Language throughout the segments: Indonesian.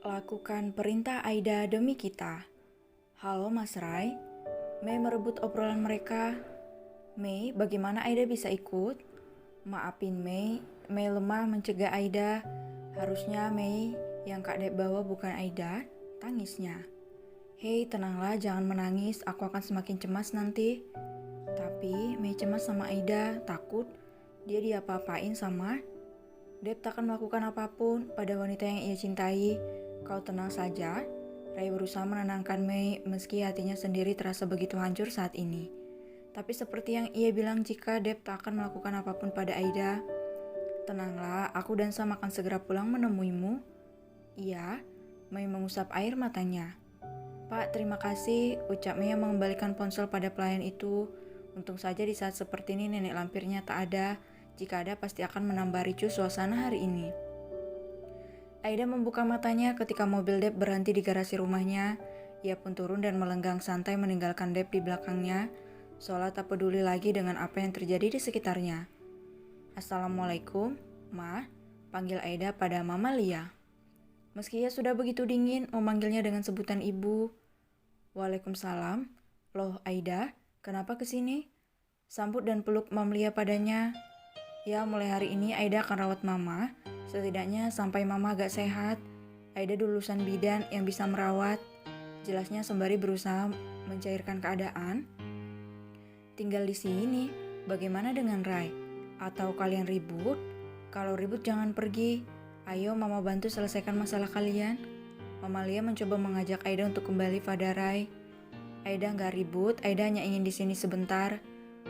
Lakukan perintah Aida demi kita. Halo Mas Rai, Mei merebut obrolan mereka. Mei, bagaimana Aida bisa ikut? Maafin Mei lemah mencegah Aida. Harusnya Mei yang Kak Dep bawa bukan Aida, tangisnya. Hei, tenanglah, jangan menangis, aku akan semakin cemas nanti. Tapi Mei cemas sama Aida, takut dia diapa-apain sama Dep takkan melakukan apapun pada wanita yang ia cintai. Kau tenang saja. Rai berusaha menenangkan Mei meski hatinya sendiri terasa begitu hancur saat ini. Tapi seperti yang ia bilang jika Dep tak akan melakukan apapun pada Aida. Tenanglah, aku dan Sam akan segera pulang menemuimu. Iya, Mei mengusap air matanya. Pak, terima kasih, ucap Mei yang mengembalikan ponsel pada pelayan itu. Untung saja di saat seperti ini nenek lampirnya tak ada. Jika ada pasti akan menambah ricuh suasana hari ini. Aida membuka matanya ketika mobil Dep berhenti di garasi rumahnya. Ia pun turun dan melenggang santai meninggalkan Dep di belakangnya, seolah tak peduli lagi dengan apa yang terjadi di sekitarnya. Assalamualaikum, Ma, panggil Aida pada Mama Lia. Meski ia sudah begitu dingin memanggilnya dengan sebutan ibu. Waalaikumsalam. Loh Aida, kenapa kesini? Sambut dan peluk Mam Lia padanya. Ya, mulai hari ini Aida akan rawat Mama, setidaknya sampai Mama agak sehat. Aida lulusan bidan yang bisa merawat. Jelasnya sembari berusaha mencairkan keadaan. Tinggal di sini, bagaimana dengan Rai? Atau kalian ribut? Kalau ribut jangan pergi. Ayo Mama bantu selesaikan masalah kalian. Mama Lia mencoba mengajak Aida untuk kembali pada Rai. Aida nggak ribut, Aida hanya ingin di sini sebentar.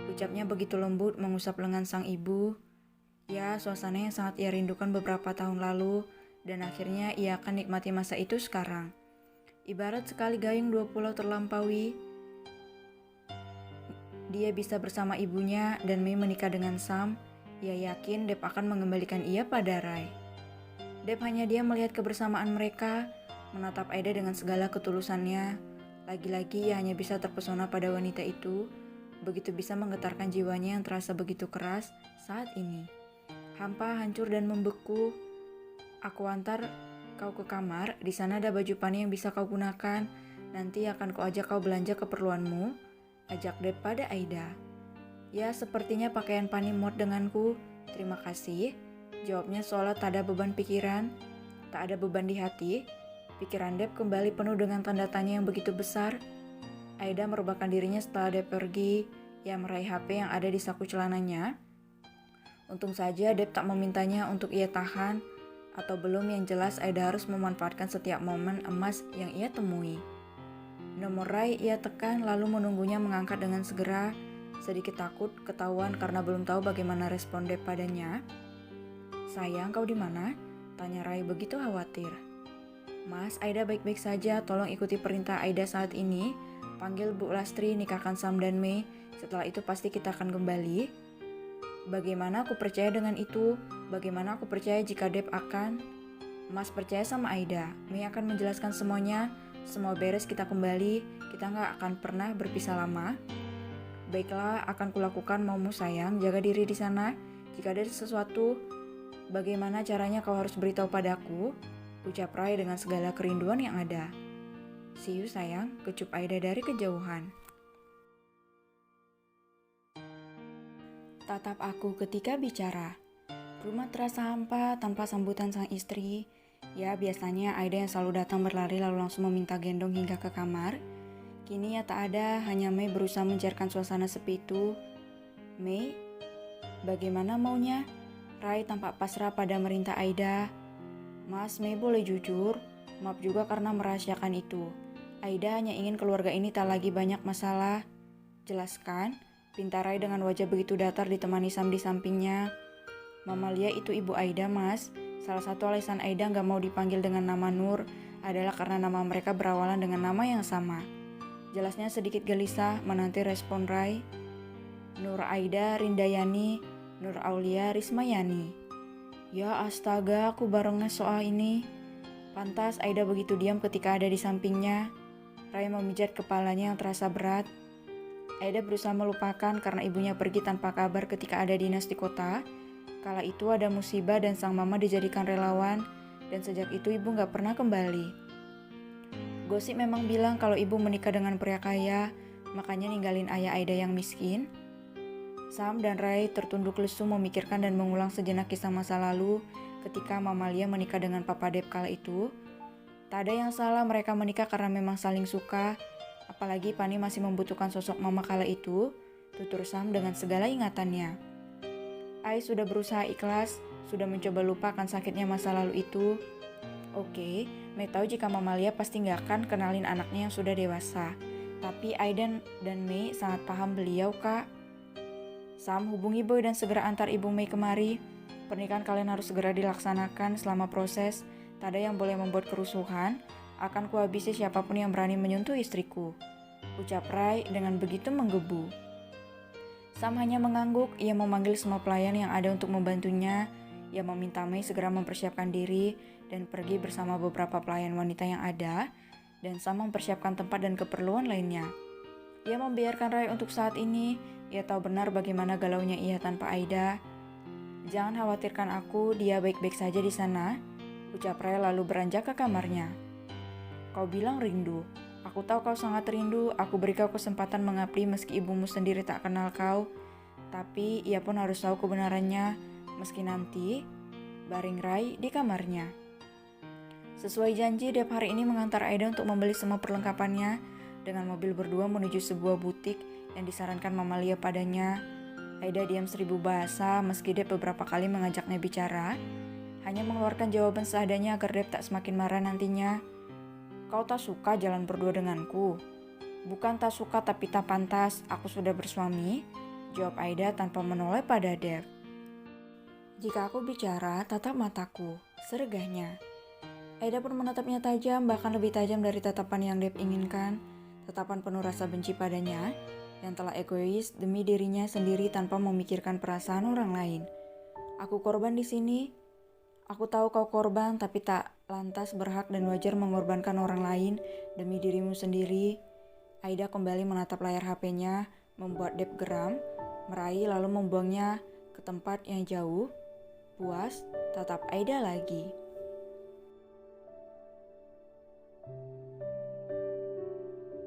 Ucapnya begitu lembut mengusap lengan sang ibu. Ya, suasana yang sangat ia rindukan beberapa tahun lalu, dan akhirnya ia akan nikmati masa itu sekarang. Ibarat sekali gayung dua pulau terlampaui. Dia bisa bersama ibunya dan Mei menikah dengan Sam. Ia yakin Dep akan mengembalikan ia pada Rai. Dep hanya dia melihat kebersamaan mereka, menatap Aida dengan segala ketulusannya. Lagi-lagi ia hanya bisa terpesona pada wanita itu. Begitu bisa menggetarkan jiwanya yang terasa begitu keras saat ini. Hampa, hancur dan membeku. Aku antar kau ke kamar, di sana ada baju pani yang bisa kau gunakan. Nanti akan kau ajak kau belanja keperluanmu, ajak Dep pada Aida. Ya, sepertinya pakaian pani muat denganku. Terima kasih. Jawabnya seolah tak ada beban pikiran, tak ada beban di hati. Pikiran Dep kembali penuh dengan tanda tanya yang begitu besar. Aida merebahkan dirinya setelah Dep pergi. Ia meraih HP yang ada di saku celananya. Untung saja Dep tak memintanya untuk ia tahan, atau belum, yang jelas Aida harus memanfaatkan setiap momen emas yang ia temui. Nomor Rai ia tekan lalu menunggunya mengangkat dengan segera, sedikit takut ketahuan karena belum tahu bagaimana respon Dep padanya. Sayang, kau di mana? Tanya Rai begitu khawatir. Mas, Aida baik-baik saja, tolong ikuti perintah Aida saat ini. Panggil Bu Lastri, nikahkan Sam dan Mei. Setelah itu pasti kita akan kembali. Bagaimana aku percaya dengan itu? Bagaimana aku percaya jika Dep akan? Mas percaya sama Aida. Mei akan menjelaskan semuanya. Semua beres kita kembali. Kita nggak akan pernah berpisah lama. Baiklah, akan kulakukan maumu sayang. Jaga diri di sana. Jika ada sesuatu, bagaimana caranya kau harus beritahu padaku? Ucap Rai dengan segala kerinduan yang ada. See you sayang, kecup Aida dari kejauhan. Tatap aku ketika bicara. Rumah terasa hampa tanpa sambutan sang istri. Ya, biasanya Aida yang selalu datang berlari lalu langsung meminta gendong hingga ke kamar. Kini ya tak ada, hanya Mei berusaha mencairkan suasana sepi itu. Mei, bagaimana maunya? Rai tampak pasrah pada merintah Aida. Mas, Mei boleh jujur. Maaf juga karena merahasiakan itu. Aida hanya ingin keluarga ini tak lagi banyak masalah. Jelaskan, pinta Rai dengan wajah begitu datar ditemani Sam di sampingnya. Mama Lia itu ibu Aida, Mas. Salah satu alasan Aida gak mau dipanggil dengan nama Nur adalah karena nama mereka berawalan dengan nama yang sama. Jelasnya sedikit gelisah menanti respon Rai. Nur Aida Rindayani, Nur Aulia Rismayani. Ya astaga, aku baru nges soal ini. Pantas Aida begitu diam ketika ada di sampingnya. Rai memijat kepalanya yang terasa berat. Aida berusaha melupakan karena ibunya pergi tanpa kabar ketika ada dinas di kota. Kala itu ada musibah dan sang mama dijadikan relawan, dan sejak itu ibu gak pernah kembali. Gosip memang bilang kalau ibu menikah dengan pria kaya, makanya ninggalin ayah Aida yang miskin. Sam dan Rai tertunduk lesu memikirkan dan mengulang sejenak kisah masa lalu ketika Mamalia menikah dengan Papa Dep kala itu. Tak ada yang salah mereka menikah karena memang saling suka, apalagi Pani masih membutuhkan sosok mama kala itu, tutur Sam dengan segala ingatannya. Ai sudah berusaha ikhlas, sudah mencoba lupakan sakitnya masa lalu itu. Oke, Mei tahu jika Mamalia pasti gak akan kenalin anaknya yang sudah dewasa. Tapi Aiden dan Mei sangat paham beliau, Kak. Sam, hubungi Boy dan segera antar Ibu Mei kemari. Pernikahan kalian harus segera dilaksanakan selama proses. Tak ada yang boleh membuat kerusuhan. Akan kuhabisi siapapun yang berani menyentuh istriku. Ucap Rai dengan begitu menggebu. Sam hanya mengangguk, ia memanggil semua pelayan yang ada untuk membantunya. Ia meminta Mei segera mempersiapkan diri dan pergi bersama beberapa pelayan wanita yang ada, dan Sam mempersiapkan tempat dan keperluan lainnya. Ia membiarkan Rai untuk saat ini. Ia tahu benar bagaimana galaunya ia tanpa Aida. Jangan khawatirkan aku, dia baik-baik saja di sana, ucap Rai lalu beranjak ke kamarnya. Kau bilang rindu. Aku tahu kau sangat rindu. Aku beri kau kesempatan mengabdi meski ibumu sendiri tak kenal kau. Tapi ia pun harus tahu kebenarannya. Meski nanti, baring Rai di kamarnya. Sesuai janji, Dep hari ini mengantar Aida untuk membeli semua perlengkapannya dengan mobil berdua menuju sebuah butik yang disarankan Mamalia padanya. Aida diam 1000 bahasa meski Dep beberapa kali mengajaknya bicara, hanya mengeluarkan jawaban seadanya agar Dep tak semakin marah nantinya. Kau tak suka jalan berdua denganku? Bukan tak suka tapi tak pantas, aku sudah bersuami, jawab Aida tanpa menoleh pada Dep. Jika aku bicara, tatap mataku, seregahnya. Aida pun menatapnya tajam, bahkan lebih tajam dari tatapan yang Dep inginkan. Tatapan penuh rasa benci padanya, yang telah egois demi dirinya sendiri tanpa memikirkan perasaan orang lain. Aku korban di sini. Aku tahu kau korban, tapi tak lantas berhak dan wajar mengorbankan orang lain demi dirimu sendiri. Aida kembali menatap layar HP-nya, membuat Dep geram, meraih lalu membuangnya ke tempat yang jauh. Puas, tatap Aida lagi.